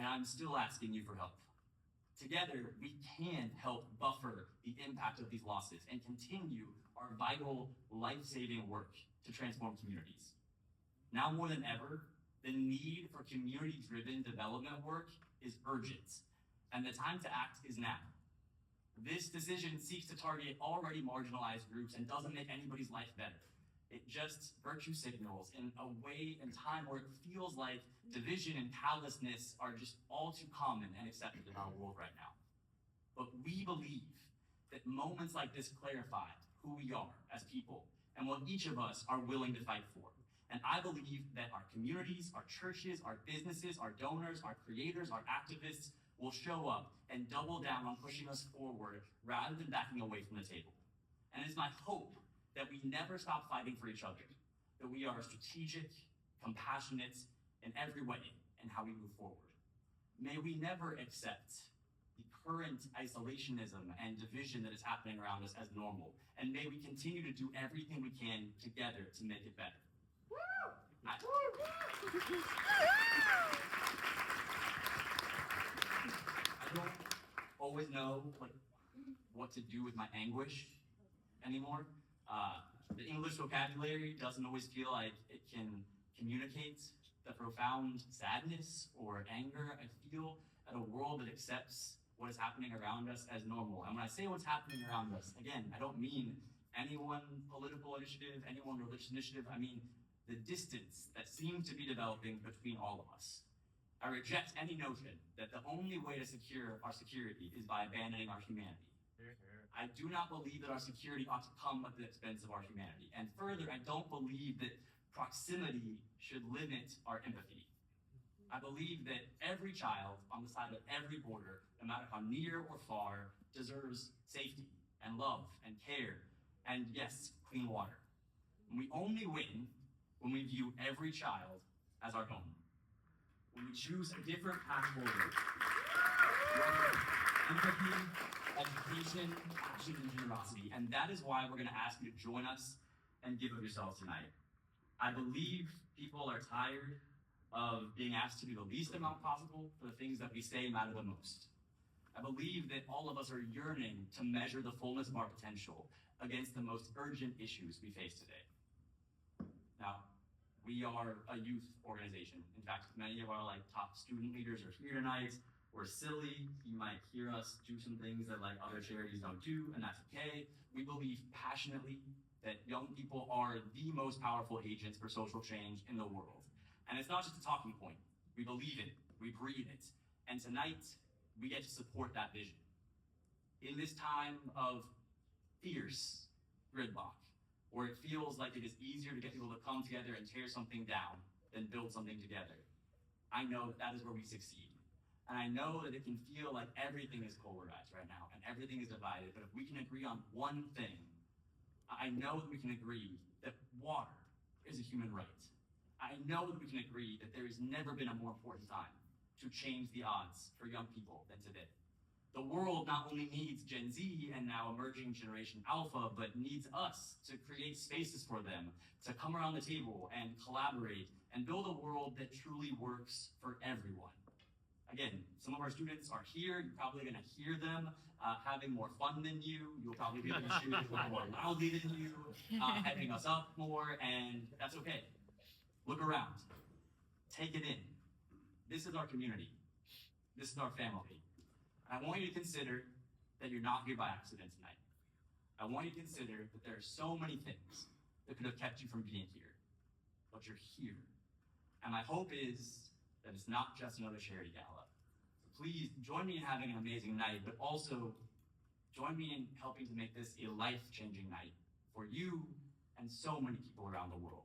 I'm still asking you for help. Together, we can help buffer the impact of these losses and continue our vital, life-saving work to transform communities. Now more than ever, the need for community-driven development work is urgent, and the time to act is now. This decision seeks to target already marginalized groups and doesn't make anybody's life better. It just virtue signals in a way and time where it feels like division and callousness are just all too common and accepted in our world right now. But we believe that moments like this clarify who we are as people and what each of us are willing to fight for. And I believe that our communities, our churches, our businesses, our donors, our creators, our activists will show up and double down on pushing us forward rather than backing away from the table. And it's my hope that we never stop fighting for each other, that we are strategic, compassionate in every way in how we move forward. May we never accept the current isolationism and division that is happening around us as normal, and may we continue to do everything we can together to make it better. I don't always know what to do with my anguish anymore. The English vocabulary doesn't always feel like it can communicate the profound sadness or anger I feel at a world that accepts what is happening around us as normal. And when I say what's happening around us, again, I don't mean any one political initiative, any one religious initiative. I mean the distance that seems to be developing between all of us. I reject any notion that the only way to secure our security is by abandoning our humanity. I do not believe that our security ought to come at the expense of our humanity. And further, I don't believe that proximity should limit our empathy. I believe that every child on the side of every border, no matter how near or far, deserves safety and love and care and, yes, clean water. And we only win when we view every child as our own. When we choose a different path forward, empathy, education, action, and generosity. And that is why we're going to ask you to join us and give of yourselves tonight. I believe people are tired of being asked to do the least amount possible for the things that we say matter the most. I believe that all of us are yearning to measure the fullness of our potential against the most urgent issues we face today. Now, we are a youth organization. In fact, many of our top student leaders are here tonight. We're silly. You might hear us do some things that other charities don't do, and that's okay. We believe passionately that young people are the most powerful agents for social change in the world. And it's not just a talking point. We believe it. We breathe it. And tonight, we get to support that vision. In this time of fierce gridlock, where it feels like it is easier to get people to come together and tear something down than build something together, I know that is where we succeed. And I know that it can feel like everything is polarized right now and everything is divided, but if we can agree on one thing, I know that we can agree that water is a human right. I know that we can agree that there has never been a more important time to change the odds for young people than today. The world not only needs Gen Z and now emerging Generation Alpha, but needs us to create spaces for them to come around the table and collaborate and build a world that truly works for everyone. Again, some of our students are here. You're probably going to hear them having more fun than you. You'll probably be able to cheer more loudly than you, hyping us up more, and that's okay. Look around. Take it in. This is our community. This is our family. And I want you to consider that you're not here by accident tonight. I want you to consider that there are so many things that could have kept you from being here, but you're here. And my hope is that it's not just another charity gala. So please join me in having an amazing night, but also join me in helping to make this a life-changing night for you and so many people around the world.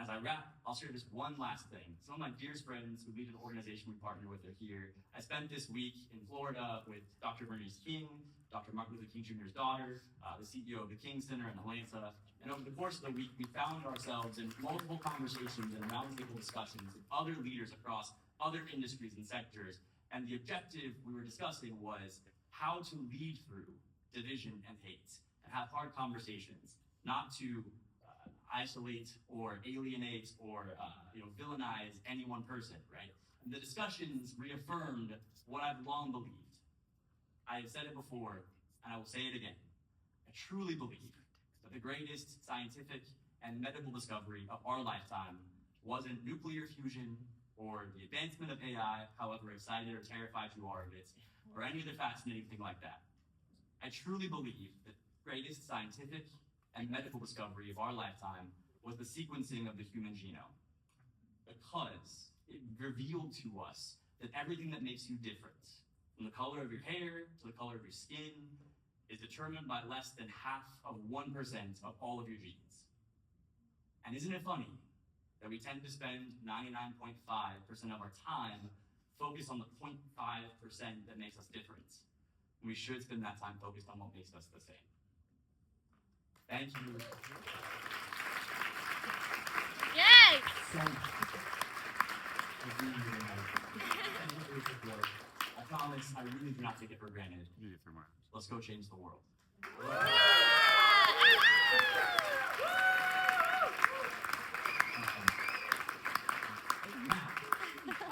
As I wrap, I'll share just one last thing. Some of my dearest friends who lead an organization we partner with are here. I spent this week in Florida with Dr. Bernice King, Dr. Martin Luther King Jr.'s daughter, the CEO of the King Center in Atlanta. And over the course of the week, we found ourselves in multiple conversations and roundtable discussions with other leaders across other industries and sectors. And the objective we were discussing was how to lead through division and hate and have hard conversations, not to isolate or alienate or villainize any one person, right? And the discussions reaffirmed what I've long believed. I have said it before, and I will say it again. I truly believe that the greatest scientific and medical discovery of our lifetime wasn't nuclear fusion or the advancement of AI, however excited or terrified you are of it, or any other fascinating thing like that. I truly believe that the greatest scientific and medical discovery of our lifetime was the sequencing of the human genome, because it revealed to us that everything that makes you different, from the color of your hair to the color of your skin, is determined by less than half of 1% of all of your genes. And isn't it funny that we tend to spend 99.5% of our time focused on the 0.5% that makes us different? We should spend that time focused on what makes us the same. Thank you. Yes! So much for being here tonight. Thank you for your support. I promise I really do not take it for granted. Let's go change the world.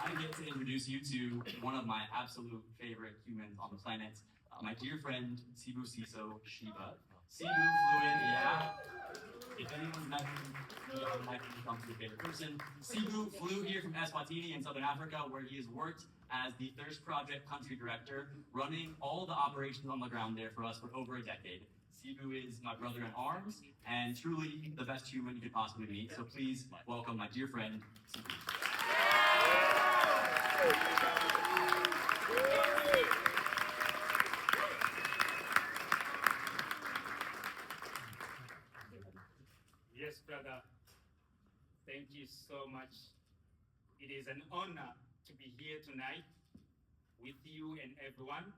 I get to introduce you to one of my absolute favorite humans on the planet, my dear friend, Sibu Siso Shiba. Sibu flew in, yeah. If anyone's met him, he automatically becomes your favorite person. Sibu flew here from Eswatini in Southern Africa, where he has worked as the Thirst Project country director, running all the operations on the ground there for us for over a decade. Sibu is my brother in arms, and truly the best human you could possibly meet. So please welcome my dear friend, Sibu. Yes, brother. Thank you so much. It is an honor to be here tonight with you and everyone.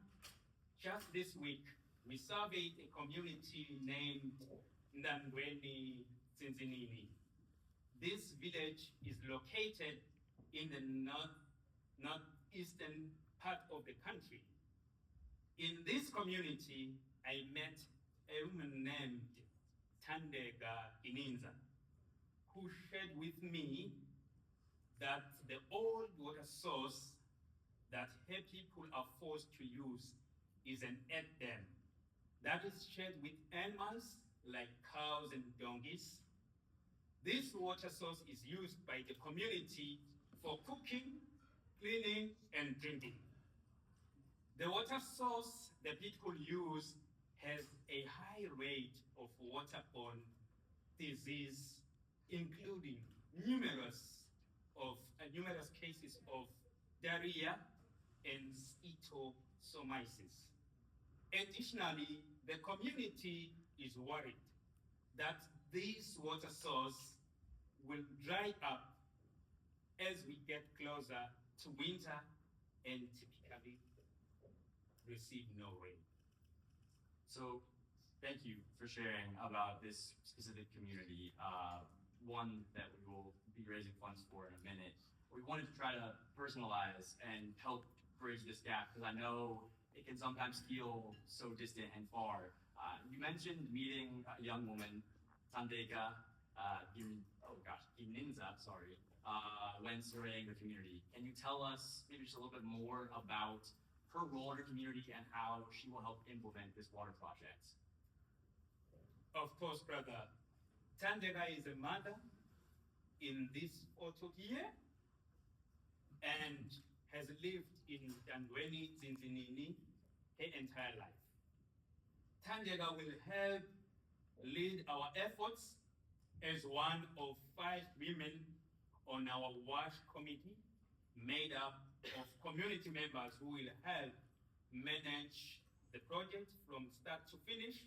Just this week, we surveyed a community named Ndandweni Tsinzinini. This village is located in the northeastern part of the country. In this community, I met a woman named Tandega Ininza, who shared with me that the old water source that her people are forced to use is an earth dam that is shared with animals like cows and donkeys. This water source is used by the community for cooking, cleaning, and drinking. The water source the people use has a high rate of waterborne disease, including numerous cases of diarrhea and schistosomiasis. Additionally, the community is worried that this water source will dry up as we get closer to winter and typically receive no rain. So thank you for sharing about this specific community, one that we will be raising funds for in a minute. We wanted to try to personalize and help bridge this gap, because I know it can sometimes feel so distant and far. You mentioned meeting a young woman, Tandeka Ininza, when surveying the community. Can you tell us maybe just a little bit more about her role in her community and how she will help implement this water project? Of course, brother. Tandega is a mother in this photo here and has lived in Ndandweni Tsinzinini her entire life. Tandega will help lead our efforts as one of 5 women on our WASH committee, made up of community members who will help manage the project from start to finish,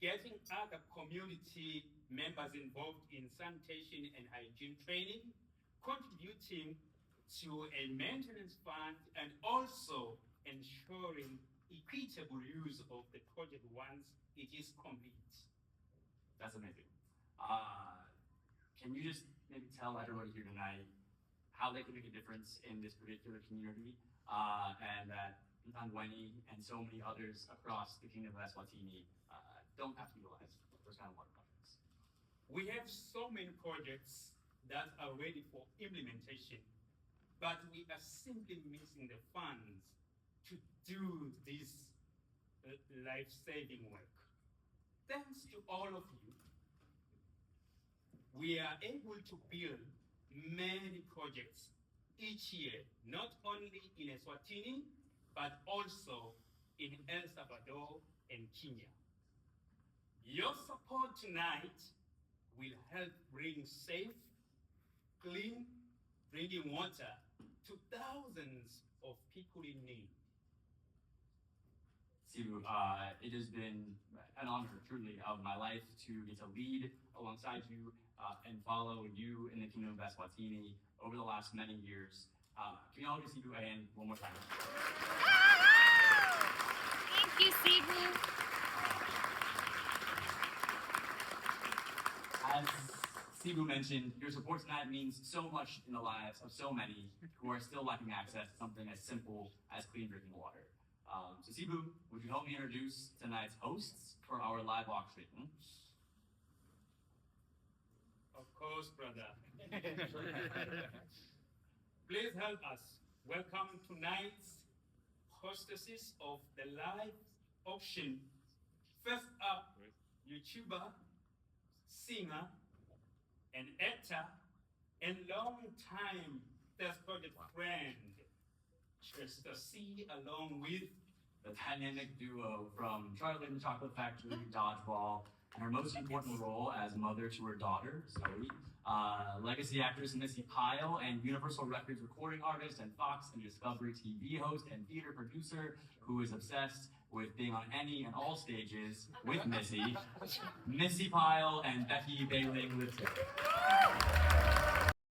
getting other community members involved in sanitation and hygiene training, contributing to a maintenance fund, and also ensuring equitable use of the project once it is complete. That's amazing. Can you just maybe tell everybody here tonight how they can make a difference in this particular community, and that Ndandweni and so many others across the Kingdom of Eswatini don't have to utilize those kind of water projects? We have so many projects that are ready for implementation. but we are simply missing the funds to do this life-saving work. Thanks to all of you, we are able to build many projects each year, not only in Eswatini, but also in El Salvador and Kenya. Your support tonight will help bring safe, clean drinking water to thousands of people in need. Sibu, it has been an honor, truly, of my life to get to lead alongside you and follow you in the Kingdom of Eswatini over the last many years. Can you all give Sibu a hand one more time? Thank you, Sibu. As Sibu mentioned, your support tonight means so much in the lives of so many who are still lacking access to something as simple as clean drinking water. So Sibu, would you help me introduce tonight's hosts for our live auction? Of course, brother. Please help us welcome tonight's hostesses of the live auction. First up, YouTuber, singer, and actor, and long-time Test Project friend, Chester C, along with the dynamic duo from Charlie and the Chocolate Factory, Dodgeball, and her most important role as mother to her daughter, Zoe, legacy actress Missy Pyle, and Universal Records recording artist and Fox and Discovery TV host and theater producer who is obsessed with being on any and all stages with Missy, Missy Pyle and Becky Bailey Little.